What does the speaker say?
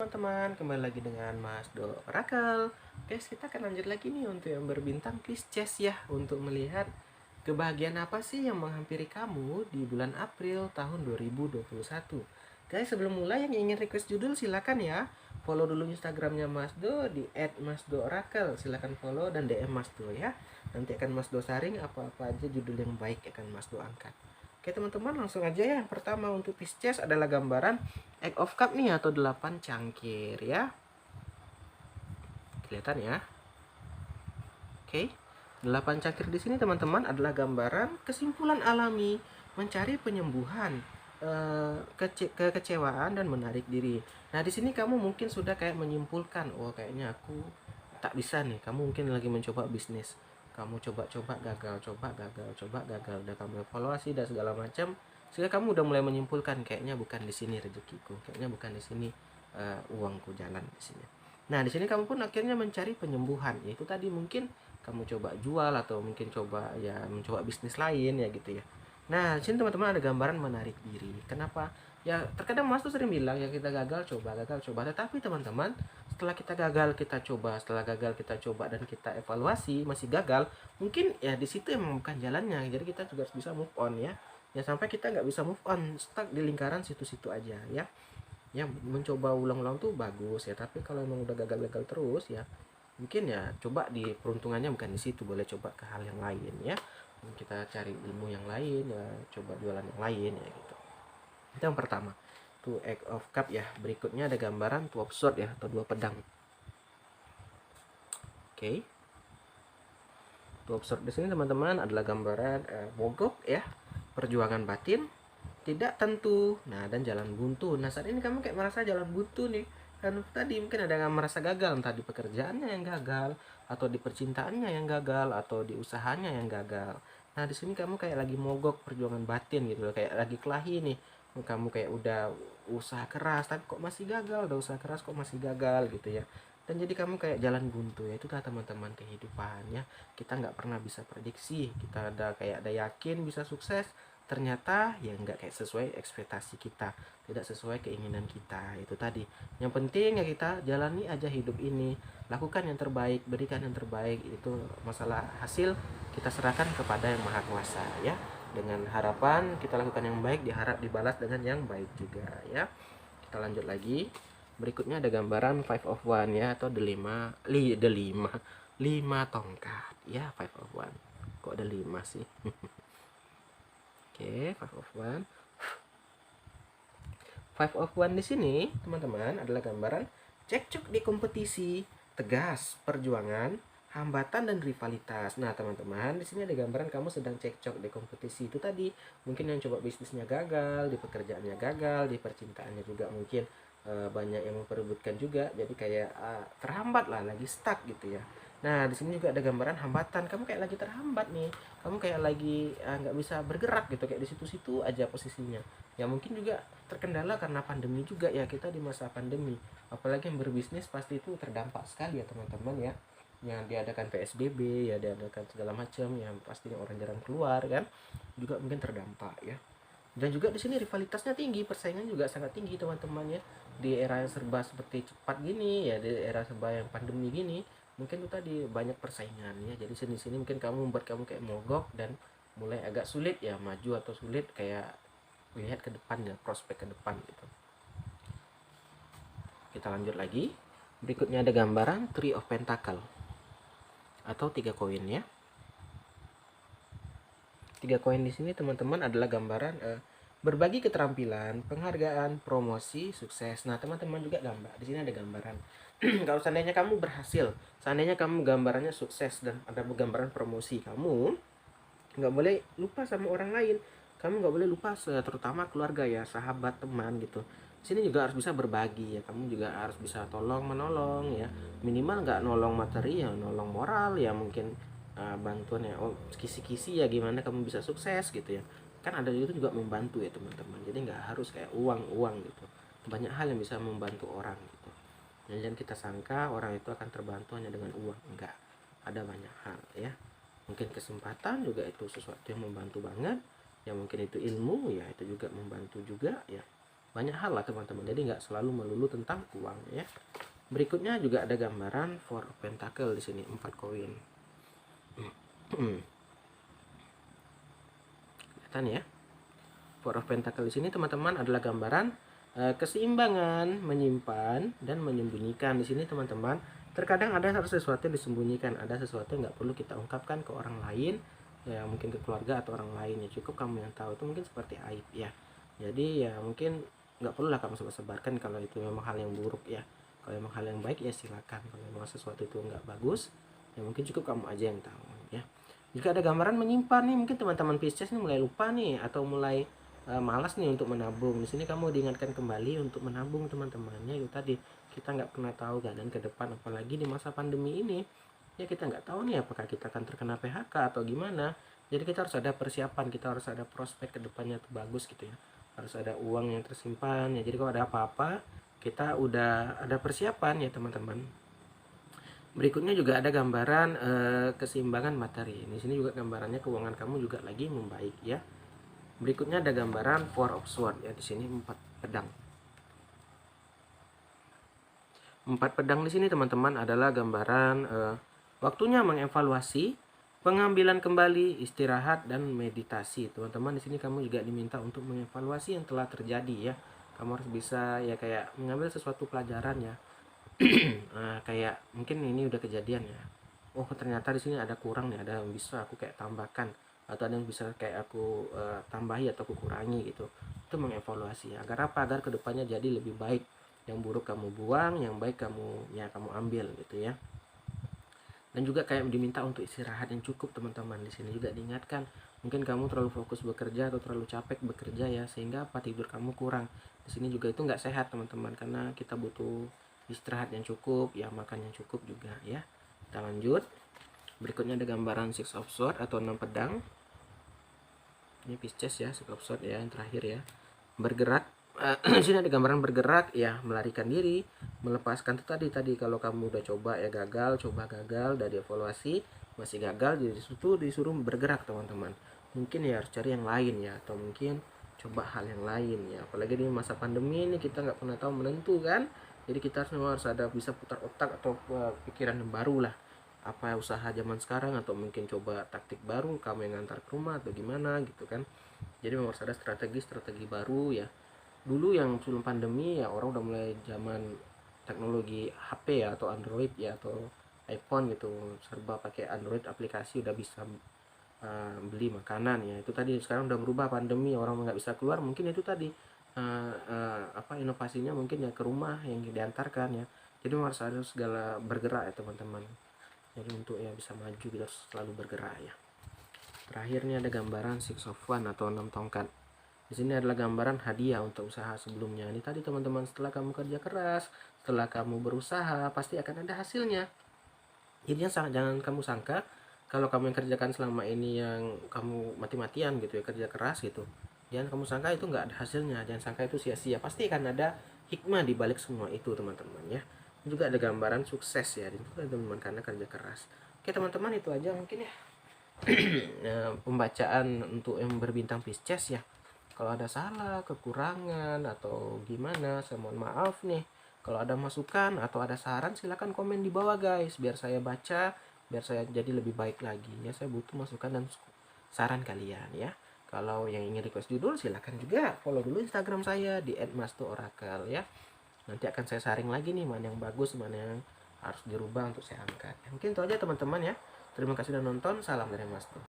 Teman-teman, kembali lagi dengan Mas Do Orakel. Guys, kita akan lanjut lagi nih untuk yang berbintang quiz chess ya, untuk melihat kebahagiaan apa sih yang menghampiri kamu di bulan April tahun 2021. Guys, sebelum mulai yang ingin request judul silakan ya. Follow dulu Instagramnya Mas Do di @masdoorakel. Silakan follow dan DM Mas Do ya. Nanti akan Mas Do saring apa-apa aja judul yang baik akan Mas Do angkat. Oke teman-teman, langsung aja ya. Yang pertama untuk Pisces adalah gambaran Egg of Cup nih atau 8 cangkir ya. Kelihatan ya. Oke. 8 cangkir di sini teman-teman adalah gambaran kesimpulan alami, mencari penyembuhan, kekecewaan dan menarik diri. Nah, di sini kamu mungkin sudah kayak menyimpulkan, oh kayaknya aku tak bisa nih. Kamu mungkin lagi mencoba bisnis. Kamu coba-coba gagal, coba gagal. Udah kamu evaluasi dan segala macam. Sehingga kamu udah mulai menyimpulkan kayaknya bukan di sini rezekiku, kayaknya bukan di sini uangku jalan di sini. Nah, di sini kamu pun akhirnya mencari penyembuhan. Yaitu tadi mungkin kamu coba jual atau mungkin coba ya mencoba bisnis lain ya gitu ya. Nah, di sini teman-teman ada gambaran menarik diri. Kenapa? Ya terkadang Mas tuh sering bilang ya kita gagal coba. Tetapi teman-teman, setelah kita gagal kita coba, setelah gagal kita coba dan kita evaluasi masih gagal, mungkin ya di situ emang bukan jalannya. Jadi kita juga harus bisa move on ya. Ya sampai kita nggak bisa move on, stuck di lingkaran situ-situ aja ya. Ya mencoba ulang-ulang tuh bagus ya, tapi kalau emang udah gagal-gagal terus ya mungkin ya coba di peruntungannya bukan di situ, boleh coba ke hal yang lain ya. Kita cari ilmu yang lain ya, coba jualan yang lain ya gitu. Itu yang pertama. Tuh Egg of Cup ya. Berikutnya ada gambaran Two of Sword ya atau dua pedang. Oke. Two of Sword di sini teman-teman adalah gambaran mogok ya, perjuangan batin, tidak tentu, nah dan jalan buntu. Nah saat ini kamu kayak merasa jalan buntu nih, kan tadi mungkin ada yang merasa gagal, entah di pekerjaannya yang gagal, atau di percintaannya yang gagal, atau di usahanya yang gagal. Nah di sini kamu kayak lagi mogok perjuangan batin gitu loh, kayak lagi kelahi nih. Kamu kayak udah usaha keras tapi kok masih gagal, udah usaha keras kok masih gagal gitu ya. Dan jadi kamu kayak jalan buntu ya. Itu teman-teman kehidupannya, kita nggak pernah bisa prediksi. Kita ada kayak ada yakin bisa sukses, ternyata ya nggak kayak sesuai ekspektasi kita, tidak sesuai keinginan kita. Itu tadi yang penting ya kita jalani aja hidup ini, lakukan yang terbaik, berikan yang terbaik. Itu masalah hasil kita serahkan kepada yang maha kuasa ya, dengan harapan kita lakukan yang baik, diharap dibalas dengan yang baik juga ya. Kita lanjut lagi. Berikutnya ada gambaran Five of One ya, atau the lima tongkat ya. Five of One, kok ada 5 sih? Oke, Five of One. Five of One di sini, teman-teman, adalah gambaran cekcok di kompetisi, tegas, perjuangan, hambatan dan rivalitas. Nah, teman-teman, di sini ada gambaran kamu sedang cekcok di kompetisi. Itu tadi, mungkin yang coba bisnisnya gagal, di pekerjaannya gagal, di percintaannya juga mungkin banyak yang memperebutkan juga. Jadi kayak terhambat lah, lagi stuck gitu ya. Nah, di sini juga ada gambaran hambatan. Kamu kayak lagi terhambat nih. Kamu kayak lagi nggak bisa bergerak gitu, kayak di situ-situ aja posisinya. Ya mungkin juga terkendala karena pandemi juga ya, kita di masa pandemi. Apalagi yang berbisnis pasti itu terdampak sekali ya teman-teman ya. Yang diadakan PSBB ya, diadakan segala macam yang pastinya orang jarang keluar kan, juga mungkin terdampak ya. Dan juga di sini rivalitasnya tinggi, persaingan juga sangat tinggi teman-teman ya. Di era yang serba seperti cepat gini ya, di era serba yang pandemi gini, mungkin itu tadi banyak persaingan ya. Jadi sini-sini mungkin kamu membuat kamu kayak mogok dan mulai agak sulit ya maju, atau sulit kayak lihat ke depan ya, prospek ke depan gitu. Kita lanjut lagi. Berikutnya ada gambaran Three of Pentacle atau 3 koin ya. 3 koin di sini teman-teman adalah gambaran berbagi keterampilan, penghargaan, promosi, sukses. Nah, teman-teman juga gambar. Di sini ada gambaran kalau seandainya kamu berhasil, seandainya kamu gambarannya sukses dan ada gambaran promosi, kamu nggak boleh lupa sama orang lain. Kamu nggak boleh lupa terutama keluarga ya, sahabat, teman gitu. Sini juga harus bisa berbagi ya, kamu juga harus bisa tolong menolong ya, minimal nggak nolong materi ya, nolong moral ya, mungkin bantuan ya, oh kisi-kisi ya, gimana kamu bisa sukses gitu ya. Kan ada itu juga membantu ya teman-teman, jadi nggak harus kayak uang gitu. Banyak hal yang bisa membantu orang gitu. Jangan kita sangka orang itu akan terbantu hanya dengan uang, enggak, ada banyak hal ya. Mungkin kesempatan juga itu sesuatu yang membantu banget ya, mungkin itu ilmu ya, itu juga membantu juga ya. banyak hal lah teman-teman, jadi nggak selalu melulu tentang uang ya. Berikutnya juga ada gambaran Four of Pentacle di sini, 4 koin. Kelihatan ya. Four of Pentacle di sini teman-teman adalah gambaran keseimbangan, menyimpan dan menyembunyikan. Di sini teman-teman, terkadang ada sesuatu yang disembunyikan, ada sesuatu yang nggak perlu kita ungkapkan ke orang lain, ya mungkin ke keluarga atau orang lain, ya cukup kamu yang tahu. Itu mungkin seperti aib ya. Jadi ya mungkin nggak perlu lah kamu sebarkan kalau itu memang hal yang buruk ya. Kalau memang hal yang baik ya silakan. Kalau memang sesuatu itu nggak bagus, ya mungkin cukup kamu aja yang tahu ya. Jika ada gambaran menyimpan nih, mungkin teman-teman Pisces nih mulai lupa nih atau mulai malas nih untuk menabung. Di sini kamu diingatkan kembali untuk menabung teman-temannya. Itu tadi, kita nggak pernah tahu keadaan ke depan, apalagi di masa pandemi ini ya, kita nggak tahu nih apakah kita akan terkena PHK atau gimana. Jadi kita harus ada persiapan, kita harus ada prospek ke depannya tuh bagus gitu ya, harus ada uang yang tersimpan ya. Jadi kalau ada apa-apa kita udah ada persiapan ya teman-teman. Berikutnya juga ada gambaran keseimbangan materi. Di sini juga gambarannya keuangan kamu juga lagi membaik ya. Berikutnya ada gambaran Four of Swords ya, di sini 4 pedang. 4 pedang di sini teman-teman adalah gambaran waktunya mengevaluasi, pengambilan kembali, istirahat dan meditasi. Teman-teman, di sini kamu juga diminta untuk mengevaluasi yang telah terjadi ya. Kamu harus bisa ya kayak mengambil sesuatu pelajaran ya. Kayak mungkin ini udah kejadian ya. Oh, ternyata di sini ada kurang nih, ada yang bisa aku kayak tambahkan, atau ada yang bisa kayak aku tambahi atau aku kurangi gitu. Itu mengevaluasi ya. Agar apa? Agar kedepannya jadi lebih baik. Yang buruk kamu buang, yang baik kamu ambil gitu ya. Dan juga kayak diminta untuk istirahat yang cukup teman-teman. Di sini juga diingatkan, mungkin kamu terlalu fokus bekerja atau terlalu capek bekerja ya, sehingga apa, tidur kamu kurang. Di sini juga itu nggak sehat teman-teman, karena kita butuh istirahat yang cukup ya, makan yang cukup juga ya. Kita lanjut. Berikutnya ada gambaran Six of Swords atau 6 pedang. Ini Pisces ya, Six of Swords ya, yang terakhir ya. Bergerak. Di sini ada gambaran bergerak ya, melarikan diri, melepaskan. Itu tadi kalau kamu udah coba ya gagal, dari evaluasi masih gagal, jadi disuruh bergerak teman-teman. Mungkin ya harus cari yang lain ya, atau mungkin coba hal yang lain ya. Apalagi di masa pandemi ini kita nggak pernah tahu menentu kan. Jadi kita harus ada bisa putar otak atau pikiran yang baru lah. Apa usaha zaman sekarang, atau mungkin coba taktik baru, kamu yang ngantar ke rumah atau gimana gitu kan. Jadi memang harus ada strategi baru ya. Dulu yang sebelum pandemi ya orang udah mulai zaman teknologi HP ya, atau Android ya, atau iPhone gitu, serba pakai Android, aplikasi udah bisa beli makanan ya. Itu tadi, sekarang udah berubah pandemi, orang nggak bisa keluar, mungkin itu tadi inovasinya mungkin ya ke rumah yang diantarkan ya. Jadi harus ada segala bergerak ya teman-teman. Jadi untuk ya bisa maju kita harus selalu bergerak ya. Terakhirnya ada gambaran Six of Wands atau 6 tongkat. Di sini adalah gambaran hadiah untuk usaha sebelumnya. Ini tadi teman-teman, setelah kamu kerja keras, setelah kamu berusaha, pasti akan ada hasilnya. Jadi jangan kamu sangka kalau kamu yang kerjakan selama ini yang kamu mati-matian gitu ya, kerja keras gitu, jangan kamu sangka itu nggak ada hasilnya, jangan sangka itu sia-sia. Pasti akan ada hikmah di balik semua itu teman-teman ya. Juga ada gambaran sukses ya, itu teman-teman karena kerja keras. Oke teman-teman, itu aja mungkin ya. Pembacaan untuk yang berbintang Pisces ya. Kalau ada salah, kekurangan atau gimana, saya mohon maaf nih. Kalau ada masukan atau ada saran, silahkan komen di bawah guys, biar saya baca, biar saya jadi lebih baik lagi ya. Saya butuh masukan dan saran kalian ya. Kalau yang ingin request judul, silahkan juga follow dulu Instagram saya di @masto_oracle ya. Nanti akan saya saring lagi nih, mana yang bagus, mana yang harus dirubah untuk saya angkat. Mungkin itu aja teman-teman ya. Terima kasih sudah nonton, salam dari Masto.